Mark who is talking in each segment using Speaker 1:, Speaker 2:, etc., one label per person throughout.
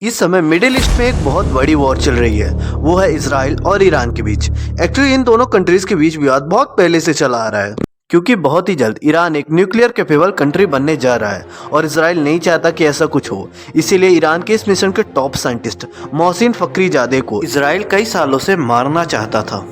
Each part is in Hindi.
Speaker 1: इस समय मिडिल ईस्ट में एक बहुत बड़ी वॉर चल रही है। वो है इसराइल और ईरान के बीच। एक्चुअली इन दोनों कंट्रीज के बीच विवाद बहुत पहले से चला आ रहा है, क्योंकि बहुत ही जल्द ईरान एक न्यूक्लियर कैपेबल कंट्री बनने जा रहा है और इसराइल नहीं चाहता कि ऐसा कुछ हो। इसीलिए ईरान के इस मिशन के टॉप साइंटिस्ट मोहसिन फखरीजादे को इसराइल कई सालों से मारना चाहता था।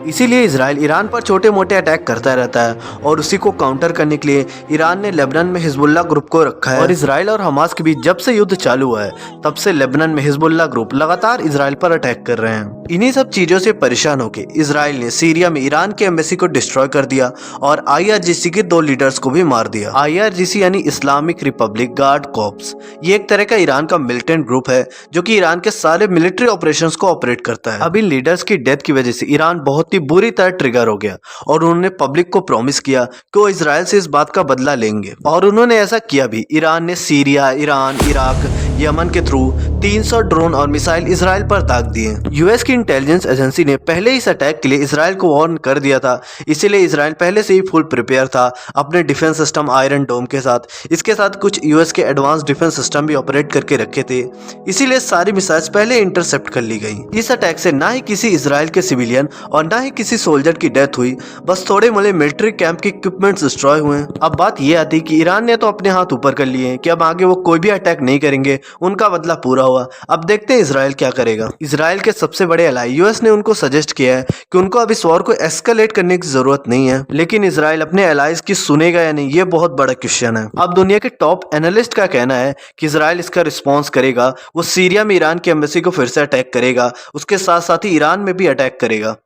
Speaker 1: इसीलिए इसराइल ईरान पर छोटे मोटे अटैक करता रहता है और उसी को काउंटर करने के लिए ईरान ने लेबनान में हिजबुल्लाह ग्रुप को रखा है। और इसराइल और हमास के बीच जब से युद्ध चालू हुआ है तब से लेबनान में हिजबुल्लाह ग्रुप लगातार इसराइल पर अटैक कर रहे हैं। इन्हीं सब चीजों से परेशान होकर इसराइल ने सीरिया में ईरान के एम्बेसी को डिस्ट्रॉय कर दिया और IRGC के 2 लीडर्स को भी मार दिया। IRGC यानी इस्लामिक रिपब्लिक गार्ड कॉर्प्स, ये एक तरह का ईरान का मिलिटेंट ग्रुप है जो कि ईरान के सारे मिलिट्री ऑपरेशंस को ऑपरेट करता है। अब इन लीडर्स की डेथ की वजह से ईरान बहुत ही बुरी तरह ट्रिगर हो गया और उन्होंने पब्लिक को प्रॉमिस किया कि वो इसराइल से इस बात का बदला लेंगे, और उन्होंने ऐसा किया भी। ईरान ने सीरिया, ईरान, इराक, यमन के थ्रू 300 ड्रोन और मिसाइल इसराइल पर दाग दिए। यूएस की इंटेलिजेंस एजेंसी ने पहले इस अटैक के लिए इसराइल को वार्न कर दिया था, इसीलिए इसराइल पहले से ही फुल प्रिपेयर था अपने डिफेंस सिस्टम आयरन डोम के साथ। इसके साथ कुछ यूएस के एडवांस डिफेंस सिस्टम भी ऑपरेट करके रखे थे, इसीलिए सारी मिसाइल्स पहले इंटरसेप्ट कर ली गई। इस अटैक से ना ही किसी इसराइल के सिविलियन और ना ही किसी सोल्जर की डेथ हुई, बस थोड़े मोले मिलिट्री कैंप के इक्विपमेंट्स डिस्ट्रॉय हुए। अब बात यह आती कि ईरान ने तो अपने हाथ ऊपर कर लिए कि अब आगे वो कोई भी अटैक नहीं करेंगे, उनका बदला पूरा हुआ। अब देखते हैं इसराइल क्या करेगा। इसराइल के सबसे बड़े अलाई यूएस ने उनको सजेस्ट किया है कि उनको अब इस वॉर को एस्केलेट करने की जरूरत नहीं है, लेकिन इसराइल अपने अलाइज की सुनेगा या नहीं, ये बहुत बड़ा क्वेश्चन है। अब दुनिया के टॉप एनालिस्ट का कहना है कि इसराइल इसका रिस्पॉन्स करेगा, वो सीरिया में ईरान की एम्बेसी को फिर से अटैक करेगा, उसके साथ साथ ही ईरान में भी अटैक करेगा।